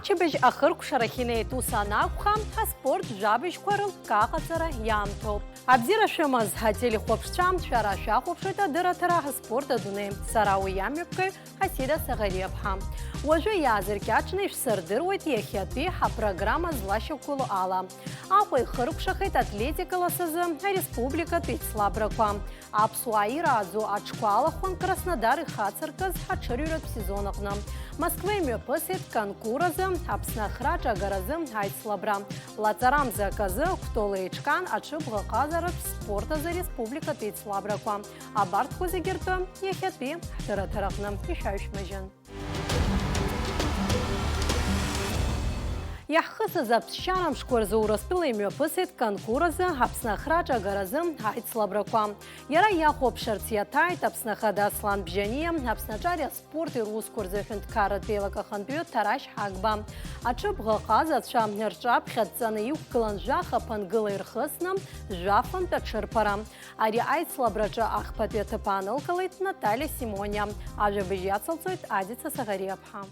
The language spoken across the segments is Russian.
Амчебеж ахырк шарахине тусанакхам спорт жабеж кварл кахацара ямтоп. Абзира шемаз хатели хопшчам шара шахопшета дыратара спорта дуне сарауи ямепке хасида сагариабхам. Уже языр кячнеш сырдырует ехиатви ха программа злащекулу ала. Ахуй хырк шахет атлетика ласазы республика тыцлабраква. Апсуаира азу ачкуалахон Краснодар и Хацарказ хачарюрат в сезонахнам. Москве мепысет конкуразы, апснахрач агаразы айцлабра. Лацарам заказы, ктолыечкан ачыбға казарат спорта за республика тыцлабраква. Абарт хузигерты ехиатви хтыратарахнам ишаюшмежен. Яхысы запсчанам шкорзы ураспылы мёпысет конкуразы апснахрач агаразы айцлабраква. Яра яхоп шартиятайт апснахада аслан бжания апсначаря спорт и рускорзы хэнткарат белакахан бьет тараш хагба. Ачыбға казат шам нерчап хэтцаны юккылан жаха пангылы ирхыснам жафан тачырпарам. Ари айцлабрача ахпатветы панылкалыт Наталья Симоня. Ажы бежьяцалцует Адица Сагариапха.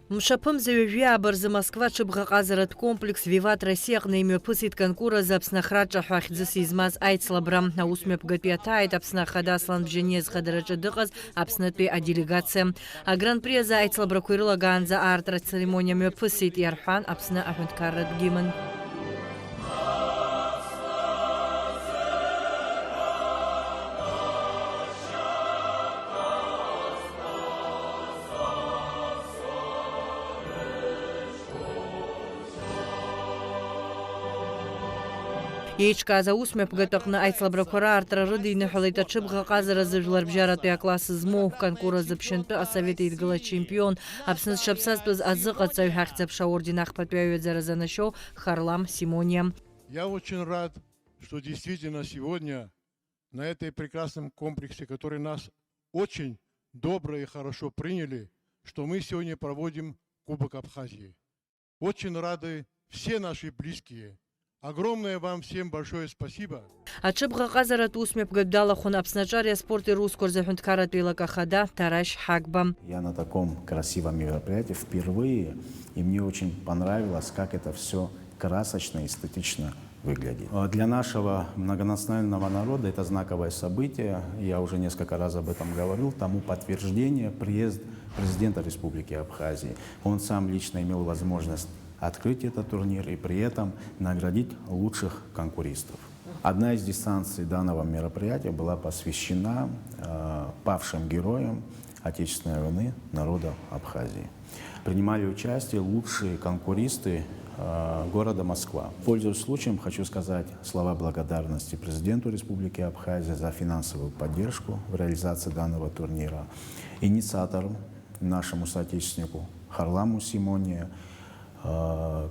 Мшапым завявия Барзы Москва чыбғақазырат комплекс Виват Россия на пысит конкура за апснахраджа хахидзыс измаз айцлабрам на усмеп гапиатайт апснахада слан бженез хадарача дықыз апснатпе а делегация. А гран-при за айцлабра куирла ганза артра церемония мепысит ярхан апсна ахмедкарат гиман. Ечка за усмеп гатахна айцлабракора артра рыды нахалайта чыбға казара зыжлар бжаратуя классы змов конкура запшенты а совета идгала чемпион. Апсыныз шапсаспыз азык отцай хахцепша орденах подпяют заразана шоу Харлам Симония. Я очень рад, что действительно сегодня на этой прекрасном комплексе, который нас очень добро и хорошо приняли, что мы сегодня проводим Кубок Абхазии. Очень рады все наши близкие. Огромное вам всем большое спасибо. Ачыбға казарат усмеп габдала хон апсначария спорт и рускор захунткарат белакахада тараш хагбам. Я на таком красивом мероприятии впервые, и мне очень понравилось, как это все красочно и эстетично выглядит. Для нашего многонационального народа это знаковое событие. Я уже несколько раз об этом говорил. Тому подтверждение приезд президента Республики Абхазии. Он сам лично имел возможность открыть этот турнир и при этом наградить лучших конкуристов. Одна из дистанций данного мероприятия была посвящена павшим героям Отечественной войны народа Абхазии. Принимали участие лучшие конкуристы города Москва. Пользуясь случаем, хочу сказать слова благодарности президенту Республики Абхазия за финансовую поддержку в реализации данного турнира, инициатору, нашему соотечественнику Харламу Симония,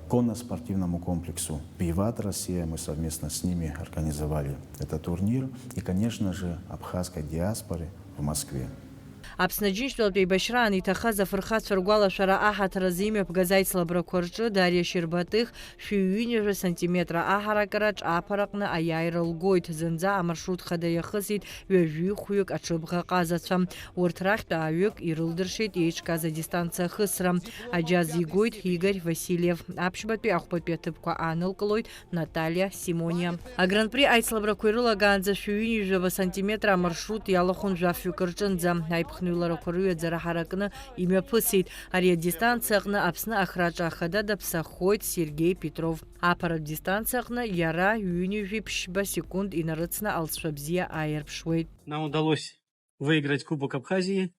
конно-спортивному комплексу «Виват Россия». Мы совместно с ними организовали этот турнир. И, конечно же, абхазской диаспоры в Москве. Апснаджинштвал пейбашран и тахаза фархат фаргуала шара ахат разиме пгазайц лабракорчы Дарья Щербатых шиюнежа сантиметра ахаракарач апаракна аяйрал гойт зенза маршрут хадаяхысит вежу хуюк ачыбға казацам. Уртрахта авюк ирылдыршит ечка за дистанция хысрам. Аджази гойт Игорь Васильев. Апшбатпе ахпатпе тыпка анылкалойт Наталья Симония. А гран-при айц лабракорыла ганза шиюнежа сантиметра маршрут ялахон жафюкарчынза. Лара Корует Зарахаракна имя Пысит. Ария дистанцияхна апсна ахраджа хадада псаходь Сергей Петров. Апарат дистанцияхна яра юнижипшба секунд и нарыцна алсшабзия айрпшвейт. Нам удалось выиграть Кубок Абхазии.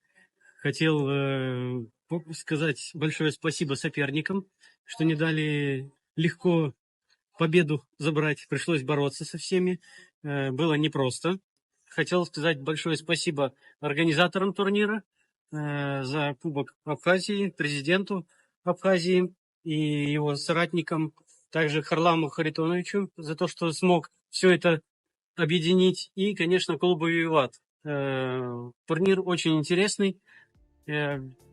Хотел сказать большое спасибо соперникам, что не дали легко победу забрать. Пришлось бороться со всеми. Было непросто. Хотел сказать большое спасибо организаторам турнира за Кубок Абхазии, президенту Абхазии и его соратникам, также Харламу Харитоновичу за то, что смог все это объединить, и, конечно, клубу «Виват». Турнир очень интересный,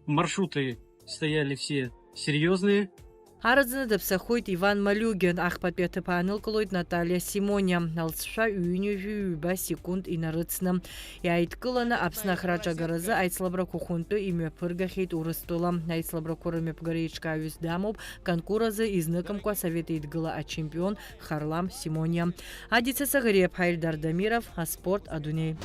маршруты стояли все серьезные, Араӡны даԥсахоит Иван Малиугин, ахԥатәи аҭыԥ аанылкылоит Наталиа Симониа, алҵшәа ҩынҩажәи-ҩба секунд инарыцны. Иааидкыланы Аԥсны ахраҿагаразы аицлабрақәа хәынтәы имҩаԥыргахьеит Урыстәыла. Аицлабрақәа рымҩаԥгара еиҿкааҩыс дамоуп конкур азы изныкымкәа Совет Еидгыла ачемпион Харлам Симониа. Адица Сагариаԥҳа, Ильдар Дамиров, аспорт адунеи.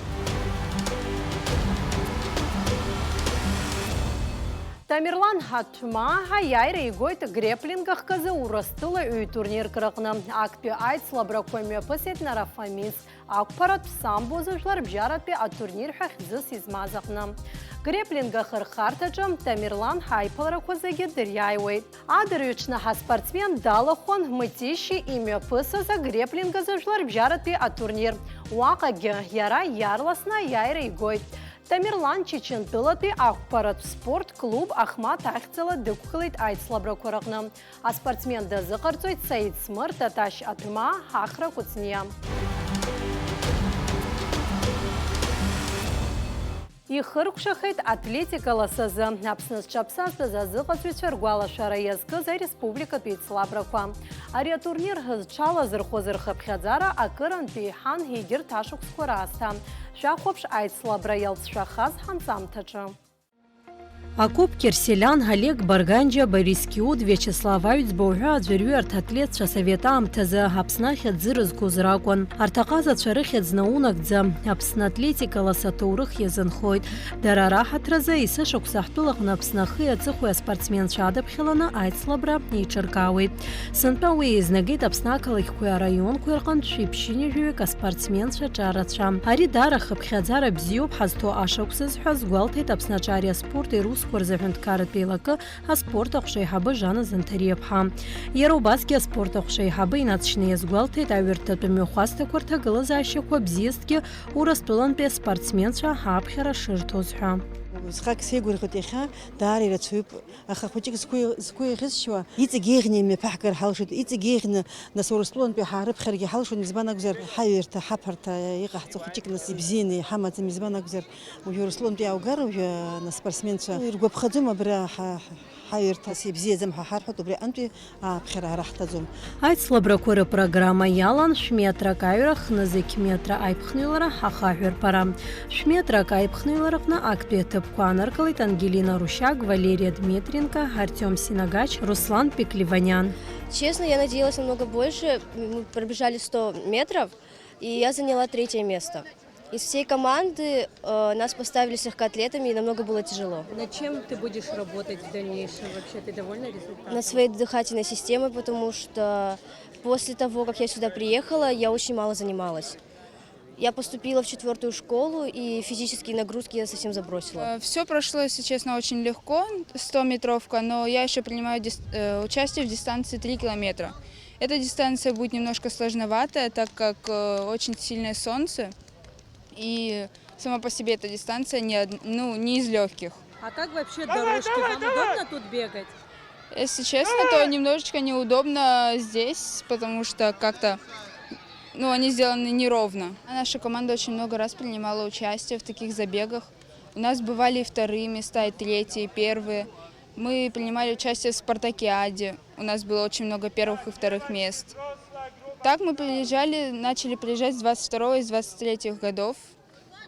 Тамерлан Хатма ҳаяйра игоит греплингах казы Урыстыла үй турнир кырыqны. Актпи аицлабрақәа мҩаԥысит Нарафаминск. Ақәԥаратә самбозыжәлар бжьаратәи атурнир ҳәа хьӡыс измаз аҟны. Греплингах рхарҭаҿы Тамерлан ҳаиԥыларақәа зегьы дыриааиуеит. Адырҩаҽны ҳаспортсмен далахәын Мытишьи имҩаԥысыз агреплингазыжәлар бжьаратәи атурнир. Уаҟагьы иара иарласны аиааира игоит. Тамерлан Чечентәылатәи ақәԥаратә спорт клуб Ахмат ахьӡала дықәгылеит аицлабрақәа рыҟны. Аспортсмен дазыҟарҵоит Саид Смыр, Таташь Атма, Ҳахра Кәыҵниа. Ихыркәшахеит атлетика ласазы. Аԥсны зҽаԥсазтәыз азыҟаҵәҩцәа ргәалашәара иазкыз ареспубликатә еицлабрақәа. Ари атурнир зҽалазырхәыз рхыԥхьаӡара акырантәи иҳан егьырҭ ашықәсқәа раасҭа. Шәахәаԥш аицлабра иалҵшәахаз ҳанҵамҭаҿы. Акоп Кирселян, Олег Барганџьа, Борис Киуд, Виачеслав Аҩӡба ҳәа аӡәырҩы арҭ атлетцәа Совет аамҭазы Аԥсны ахьӡ зырызгоз ракәын. Арҭ аҟазацәа рыхьӡ наунагӡа Аԥсны атлетика лас аҭоурых иазынхоит. Дара раҳаҭразы есышықәса ҳтәылаҟны Аԥсны ахи аҵыхәеи аспортсменцәа адыԥхьаланы аицлабра еиҿыркаауеит. Сынтәа уи еизнагеит Аԥсны ақалақьқәеи араионқәеи рҟынтә шәиԥшьынҩажәаҩык аспортсменцәа ҿарацәа. Ари даара хыԥхьаӡара бзиоуп ҳазҭо ашықәсыз ҳәа згәалҭеит Аԥсны аҿари аспорти русқәа рзаҳәынҭқарратә еилакы аспорт аҟәшаиҳабы Жана Занҭариаԥҳа. Иара убасгьы аспорт аҟәшаиҳабы инаҵшьны иазгәалҭеит аҩырҭатәи мҩахәасҭақәа рҭагылазаашьақәа бзиазҭгьы Урыстәылантәи аспортсменцәа ҳааԥхьара шырҭоз ҳәа. Схак сеигәырӷьоит иахьа даара ирацәаҩуп, аха хәыҷык згәы иӷьызшьуа иҵегь еиӷьны имҩаԥаҳгар ҳалшоит, иҵегь еиӷьны нас Урыстәылантәи ҳаарыԥхьаргьы ҳалшон, избан акәзар ҳаҩырҭа, ҳаԥарҭа иҟаҳҵо хәыҷык нас ибзианы иҳамаӡам, избан акәзар уажәы Урыстәылантәи иааугар уажәы аспортсменцәа иргәаԥхаӡом абра ҳаҩырҭас ибзиаӡам ҳәа ҳарҳәоит, убри аҟнытәи ааԥхьара раҳҭаӡом. Аицлабрақәа рыпрограмма иалан шә-метрак аҩра, хнызықь метра аиԥхныҩлара, ахаҳәырԥара. Шә-метрак аиԥхныҩлараҟны актәи аҭыԥқәа аныркылеит Ангелина Рущак, Валерия Дмитренко, Артем Синагач, Руслан Пекливанян. Честно, я надеялась намного больше. Мы пробежали 100 метров, и я заняла 3-е место. Из всей команды нас поставили с легкоатлетами, и намного было тяжело. Над чем ты будешь работать в дальнейшем? Вообще, ты довольна результатом? Над своей дыхательной системой, потому что после того, как я сюда приехала, я очень мало занималась. Я поступила в 4-ю школу, и физические нагрузки я совсем забросила. Все прошло, если честно, очень легко, 100-метровка, но я еще принимаю участие в дистанции 3 километра. Эта дистанция будет немножко сложноватая, так как очень сильное солнце, и сама по себе эта дистанция не из легких. А как вообще дорожки? Вам удобно тут бегать? Если честно, то немножечко неудобно здесь, потому что как-то они сделаны неровно. Наша команда очень много раз принимала участие в таких забегах. У нас бывали и 2-е места, и 3-е, и 1-е. Мы принимали участие в спартакиаде. У нас было очень много 1-х и 2-х мест. Так мы начали приезжать с 22-го и с 23-х годов.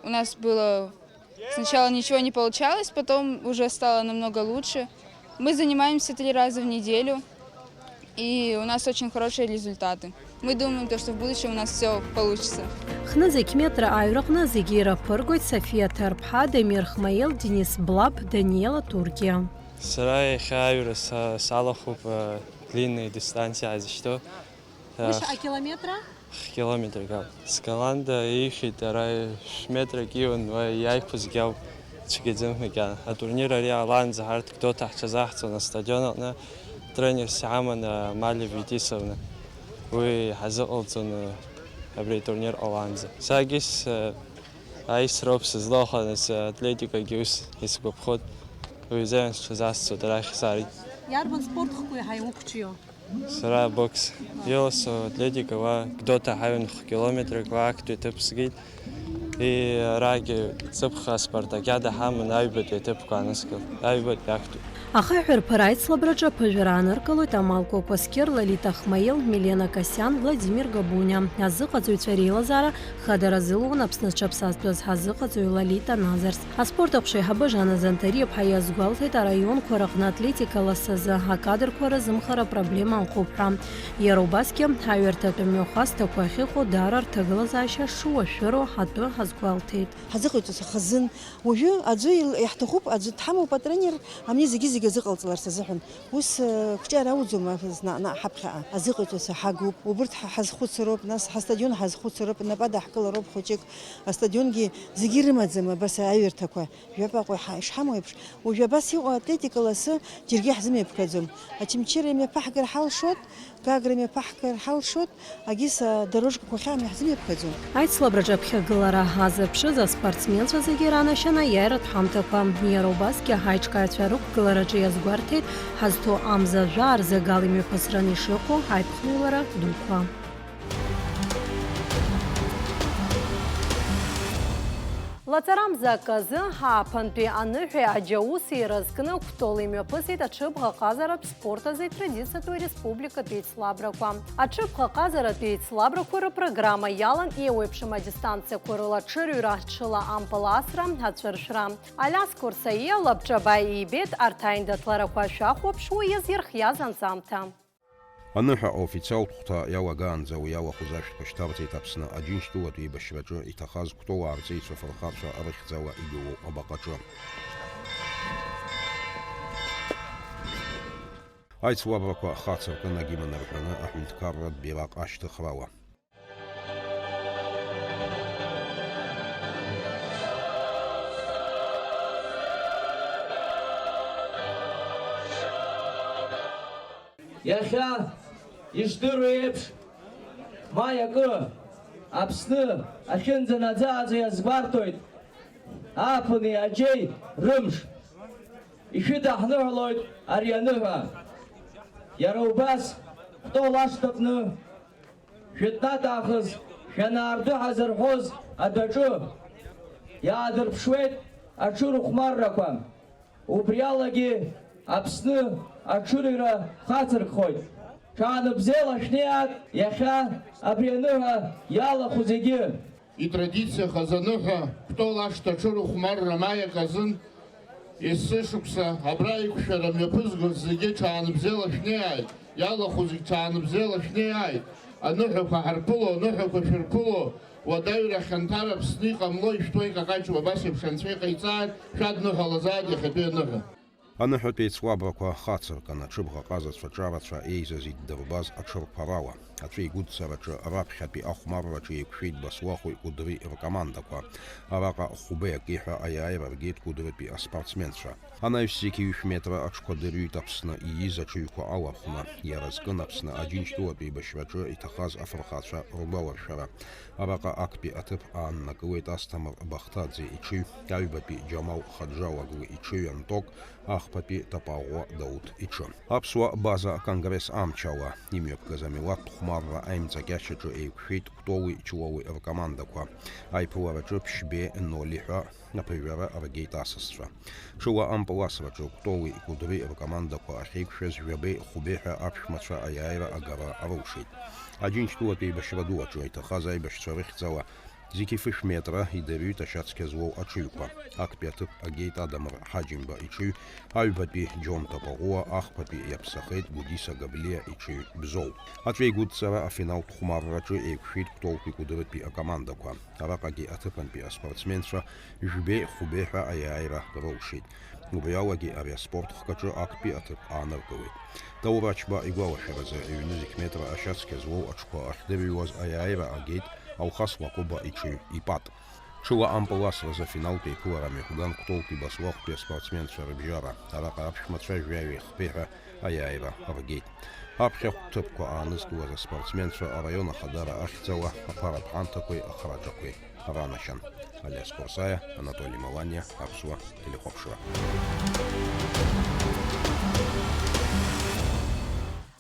У нас было сначала ничего не получалось, потом уже стало намного лучше. Мы занимаемся 3 раза в неделю, и у нас очень хорошие результаты. Мы думаем, что в будущем у нас все получится. Хнызықь метра аҩраҟны зегьы ираԥыргоит София Ҭарԥҳа, Дамир Хмаил, Денис Блаб, Даниела Туркия. Сара иахьа аҩра салахуп длинные дистанции азышьҭоу. Километра? Километр гауп. Скаланда ихьит ара шә-метрак иуан, иааиқәа зегьы ауп, цәгьаӡам макьана. Атурнир ари алаанӡа ҳарҭ Гәдоуҭа ҳҽазаҳҵон астадион аҟны, тренерс иҳаман Малиа Витисовна. Уи ҳазыҟалҵон абри атурнир ҟалаанӡа. Сагьыс аисроуп сызлоуха, нас атлетикагьы ус исгәаԥхоит. Уи азин сҽазасҵоит арахь сааит. Иарбан спортхқәа иаҳа иуқәҿио? Сара бокс иаласо атлетика ва Гәдоуҭа ҳаҩын километрак ва актәи аҭыԥ сгеит. раги цыпха спартакиада ҳаман аҩбатә иҭыԥқәа аныскыл, аҩбатә иақәтәоуп. Ахаҳәырԥара аицлабраҿы ԥыжәара ааныркылоит Амалко Паскер, Лолита Хмаил, Милена Касиан, Владимир Габуниа. Азыҟаҵаҩцәа реилазаара Хадара Зылун, Аԥсны дшаԥсазтәыз ҳазыҟаҵаҩ Лолита Назарс. Аспорт аҟәшаиҳабы Жана Занҭариаԥҳа иазгәалҭеит араионқәа рҟны атлетика ласазы акадрқәа рзымхара апроблема ыҟоуп ҳәа. Иара убасгьы ҳаҩарҭатәи мҩахәасҭақәа ахьыҟоу даара рҭагылазаашьа шуашәыроу ҳатәы ҳазгәалҭеит. Ҳазыҟаиҵоз ҳхазын. Уажәы аӡәы иаҳҭахуп, аӡәы дҳамоуп атренер, амни зегьы азыҟалҵаларц азыҳәан. Ус қәҿиара ауӡом наҟ ҳаԥхьаҟа. Азыҟаиҵоз ҳагуп, убырҭ ҳазхәыцыроуп, нас ҳастадион ҳазхәыцыроуп, напы даҳкылароуп хәыҷык. Астадионгьы зегьы ирымаӡам абас аҩырҭақәа. Жәабаҟа ишҳамоу еиԥш. Уажәы абас иҟоу атлетика ласы џьаргьы ҳзымҩаԥгаӡом. Ачымчыра имҩаԥаҳгар ҳалшот, Гагра имҩаԥаҳгар ҳалшот, агьыс адорожкақәа хьаамҩа ҳзымҩаԥгаӡом. Аицлабраҿы аԥхьагылара азыԥшыз аспортсменцәа зегьы ранашьан аиааиратә ҳамҭақәа. Иара убасгьы ҳаиҿкааҩцәа рықәгылараҿы иазгәарҭеит ҳазҭо амзажәа арзагал имҩаԥысран ишыҟоу аиԥхныҩлара дуқәа. Лаҵарамзак азы ҳааԥынтәи аныҳәеи аџьауси ирызкны Кәтол имҩаԥысит аҽыбӷаҟазаратә спорт азы традициатәу республикатә еицлабрақәа. Аҽыбӷаҟазаратәи еицлабрақәа рпрограмма иалан еиуеиԥшым адистанциақәа рыла аҽырҩра, ҽыла ампыласра, ацәыршәра. Алиас Курсаиа Лабҿаба иибеит арҭ аиндаҭларақәа шәахәаԥшуа иазирхиаз анҵамҭа. Аныҳәа аофициалтә хәҭа иалагаанӡа уи иалахәыз ашәҭқәа шьҭарҵеит Аԥсны Аџьынџьтәылатә еибашьраҿы иҭахаз Кәтол аарҵаҩцәа фырхацәа рыхьӡала игылоу абаҟаҿы. Аицлабрақәа хацыркынагь иманы рҳәаны аҳәынҭқарратә бираҟ ашьҭыхрала. Иахьа ишдыру еиԥш, ма иакы Аԥсны ахьынӡанаӡааӡо иазгәарҭоит ааԥыни аџьеи рымш. Ишәыдаҳныҳәалоит ари аныҳәа. Иара убас Кәтол ашҭаҟны шәытнат аахыс шәанаардәыҳа зырҳәоз адәаҿы иаадырԥшуеит аҽырыхәмаррақәа. Убри алагьы Аԥсны аҽырҩра хацыркхоит. Ҽаанбзиала шәнеиаат иахьа абри аныҳәа иалахәу зегьы. Итрадициахаз аныҳәа Кәтол ашҭа аҽырыхәмарра маиак азын есышықәса абра иқәшәара мҩаԥызгоз зегьы ҽаанбзиала шәнеиааит. Иалахәу зегь ҽаанбзиала шәнеиааит. Аныҳәақәа ҳарԥыло, аныҳәақәа шәырԥыло, уадаҩра хьанҭара Аԥсны иҟамло ишәҭуа икакаҷуа абас еиԥш анцәа иҟаиҵааит, шәадныҳәалазааит иахьатәи аныҳәа. Аныҳәатәи еицлабрақәа хацыркын аҽыбӷаҟазацәа ҿарацәа еизаз иддырбаз аҽырԥарала. Аҵәы игәыдцараҿы раԥхьатәи ахәмарраҿы еиқәшәеит Басуахәи Кәыдри ркомандақәа. Араҟа Хәубеи Акиҳәа аиааира ргеит Кәыдрытәи аспортсменцәа. Анаҩс-зегьы 1 метра аҽқәа дырҩит Аԥсны ииз аҽыҩқәа алахәны. Иаразкын Аԥсны Аџьынџьтәылатә еибашьраҿы иҭахаз афырхацәа ргәаларшәара. Араҟа актәи аҭыԥ ааннакылеит Асҭамыр Бахҭаӡе иҽыҩ, аҩбатәи Џьамал Хаджалагли иҽыҩ Анток, ахԥатәи Тапаӷәа Дауҭ иҽы. Аԥсуа база аконгресс амчала имҩаԥгаз амилаҭтә хәмарра аимҵакьашьаҿы еиқәшәеит Кәтоли Ҷлоуи ркомандақәа. Аиԥылараҿы Ԥшьбеи Ноли ҳәа аԥыжәара ргеит асасцәа. Ҽыла ампыласраҿы Кәтоли Кәыдри ркомандақәа ахьеиқәшәаз Жәабеи Хәубеи ҳәа аԥшәмацәа аиааира агара арылшеит. Аџьынџьтәылатә еибашьра ду аҿы иҭахаз аибашьцәа рыхьӡала зегьы 1 метра идырҩит ашьацқьа злоу аҽыҩқәа. Актәи аҭыԥ агеит Адамыр Ҳаџьымба иҽыҩ, аҩбатәи Џьон Тапаӷәыа, ахԥатәи иаԥсахеит Гәдиса Габлиа иҽыҩ Бзоу. Аҵәеигәыдцара афиналтә хәмарраҿы еиқәшәеит Кәтолтәи Кәыдрытәи акомандақәа. Араҟагьы аҭыԥантәи аспортсменцәа Жәбеи Хәубеи ҳәа аиааира рылшеит. Убри алагьы ари аспорт хкаҿы актәи аҭыԥ ааныркылеит. Даур Ачба игәалашәаразы аҩны 2 метра ашьацқьа злоу аҽқәа ахьдырҩуаз аиааира агеит Алхас Лакоба иҽыҩ Ипат. Ҽыла ампыласразы афиналтә еиԥылара мҩаԥган Кәтолтәи Басуахәтәи аспортсменцәа рыбжьара. Араҟа аԥшәмацәа Жәаҩеи Хԥеи ҳәа аиааира ргеит. Аԥхьахә ҭыԥқәа аанызкылаз аспортсменцәа араион ахадара ахьӡала аԥаратә ҳамҭақәеи ахраҿақәеи ранашьан. Алиас Курсаиа, Анатолий Маланиа, Аԥсуа телехәаԥшра.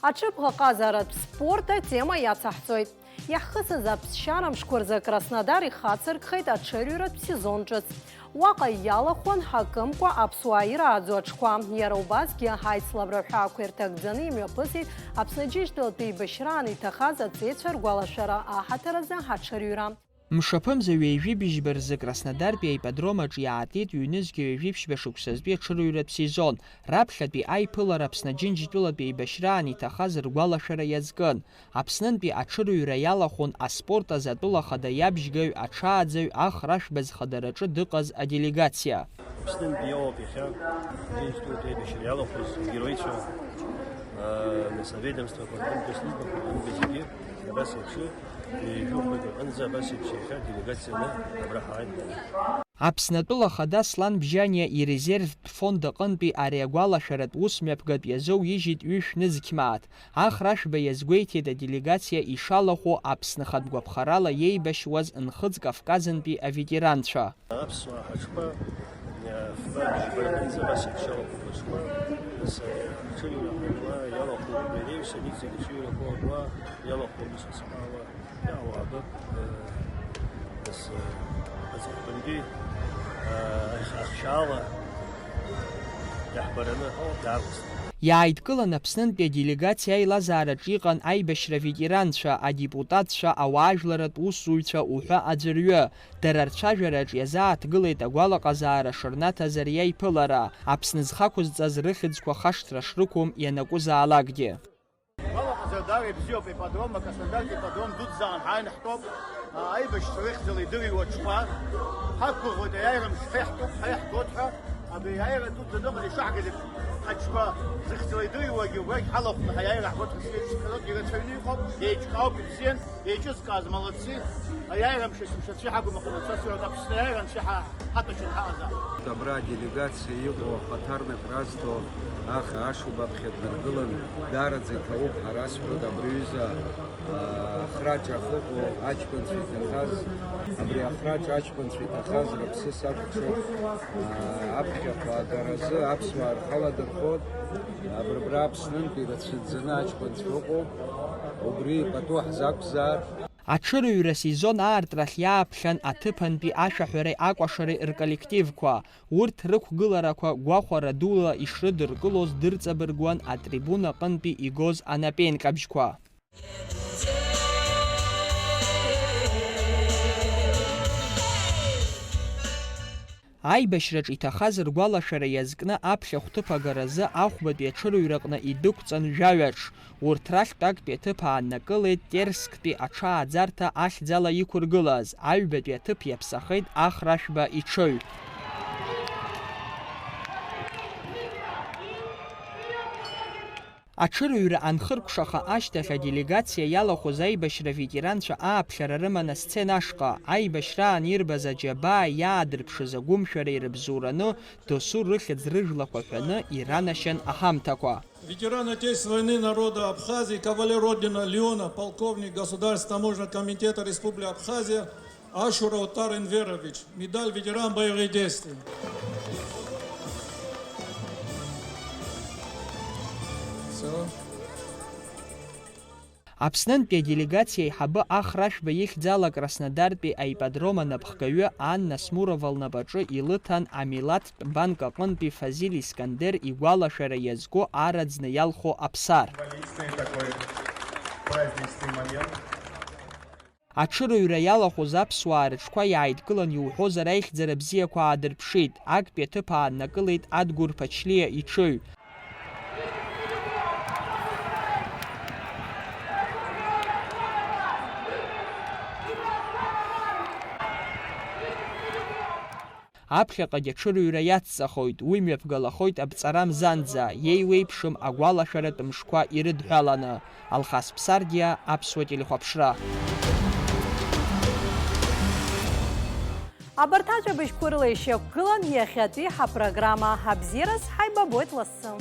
Аҽыбӷаҟазаратә спорт атема иацаҳҵоит. Иаҳхысыз аԥсшьара мшқәа рзы Краснодар ихацыркхеит аҽырҩратә сезон ҿыц. Уаҟа иалахәын ҳакымкәа аԥсуаа ирааӡо аҽқәа. Иара убасгьы аицлабра ҳәаақәа ирҭагӡаны имҩаԥысит Аԥсны Џьынџьтәылатәи еибашьраан иҭахаз аҵеицәа ргәалашәара аҳаҭыразы аҽырҩра. Мшаԥымза ҩеижәибжьба рзы Краснодартәи аипподромаҿ иаатит ҩнызқьи ҩеижәиԥшьба шықәсазтәи аҽырҩратә сезон. Раԥхьатәи аиԥылара Аԥсны Џьынџьтәылатәи еибашьраан иҭахаз ргәалашәара иазкын. Аԥснынтәи аҽырҩра иалахәын аспорт азатәыла хада иабжьгаҩ, аҽааӡаҩ, ахрашәба зхадараҿы дыҟаз аделегациа. Аԥснынтәи иоуп иахьа Џьынџьтәылатәи аибашьра иалахәыз героицәа, насоведомствақәа, рҟынтәи службақәа рҟынтәи зегьы абас еиԥш Аԥснатәыла хада Слан Бжьаниа ирезервтә фонд аҟынтәи ари агәалашәаратә усмҩаԥгатә иазоуижьит ҩышә-нызқь мааҭ. Ахрашәба иазгәеиҭеит аделегациа ишалахәо Аԥсны хатә гәаԥхарала иеибашьуаз Нхыҵ Кавказынтәи аветеранцәа. Аԥсуаа ҳаҽқәа фбажьбаранӡа абас еиԥш иалахәқәа аҽырҩрақәа иалахәу реиҩсаник зегьы аҽырҩрақәа иалахәу исасҟаала иаауаабы аҵыхәтәантәи ахшьаала иаҳбараны даавсит. Иааидкылан Аԥснынтәи аделегациа аилазаараҿ иҟан аибашьра ветеранцәа, адепутатцәа, ауаажәларатә усзуҩцәа уҳәа аӡәырҩы. Дара рцәажәараҿ иазааҭгылеит агәалаҟазаара шырнаҭаз ари аиԥылара, Аԥсны зхақәызҵаз рыхьӡқәа хашҭра шрықәым ианакәызаалакгьы. Дара ибзиоуп ипподром, Краснодартәи ипподром дуӡӡаган ҳааины ҳтәоуп, аибашьцәа рыхьӡала идырыҩуа аҽқәа, ҳақәгәыӷуеит аиааира мшқәа иаҳтәуп, ҳаиаҳгоит ҳәа, абри аиааира дуӡӡа ныҟаз ишаҳгаӡ аҽқәа рыхьӡала идырыҩуагьы убрагь ҳалахәны ҳаиааира ҳгоит ҳәа среиԥшқалак ирацәаҩны иҟоуп, еиҿкаауп, ибзиан, еиҿызкааз малаци, аиааира мшацәа ҳагәымханы цәасыроуп, Аԥсны аиааира анцәа ҳаҭәашьаны ҳаҟазаап. Абра делегациа иҟоу хаҭарнак разҭо аха ашубаԥхьа днаргылан, даараӡа иҭауп ҳара сҳәоит абри аҩыза ахраҷ ахыҟоу аҷкәынцәа иҭахаз, абри ахраҷ аҷкәынцәа иҭахаз рыԥсыс ақәҿоуп аԥхьақәа агаразы аԥсуаа рхаладырхот, абрыбра Аԥснынтәи рацәаӡаны аҷкәынцәа ыҟоуп, убри пату ҳзақәзаар. Аҽырҩра сезон аартрахь иааԥхьан аҭыԥантәи ашәаҳәареи акәашареи рколлективқәа. Урҭ рықәгыларақәа гәахәара дула ишрыдыркылоз дырҵабыргуан атрибуна аҟынтәи игоз анапеинҟьабжьқәа. Аибашьраҿ иҭахаз ргәалашәара иазкны аԥхьа хәҭыԥ агаразы ахәбатәи аҽырҩраҟны идәықәҵан жәаҩаҿ. Урҭ рахьтә актәи аҭыԥ ааннакылеит Терсктәи аҽааӡарҭа ахьӡала иқәыргылаз. Аҩбатәи аҭыԥ иаԥсахеит ахрашәба иҽыҩ. Аҽырҩра анхыркәшаха ашьҭахь аделегациа иалахәыз аибашьра ветеранцәа ааԥхьара рыман асцена ашҟа. Аибашьраан ирбаз аџьабаа иаадырԥшыз агәымшәара ирыбзураны, досу рыхьӡ рыжәлақәа ҳәаны иранашьан аҳамҭақәа. Ветеран Отечественной войны народа Абхазии, кавалер ордена Леона, полковник Государственного таможенного комитета Республики Абхазия Ашур Аутар Энверович. Медаль ветеран боевых действий. Аԥснынтәи аделегациа иҳабы ахрашәба ихьӡала Краснодартәи аипподром анапхгаҩы Анна Смурова лнапаҿы илыҭан амилаҭтә банк аҟынтәи Фазил Искандер игәалашәара иазго араӡны иалхо аԥсар. Аҽырҩра иалахәыз аԥсуаа рыҽқәа иааидкылан иуҳәозар аихьӡара бзиақәа аадырԥшит. Актәи аҭыԥ ааннакылеит Адгәыр Ԥачлиа иҽыҩ. Аԥхьаҟагь аҽырҩра иацҵахоит, уи мҩаԥгалахоит аԥҵара мзанӡа, иеиуеиԥшым агәалашәаратә мшқәа ирыдҳәаланы. Алхас Ԥсардиа, Аԥсуа телехәаԥшра. Абарҭ аҷабыжьқәа рыла ишьақәгылан иахьатәи ҳапрограмма. Абзиараз ҳаибабоит лассы.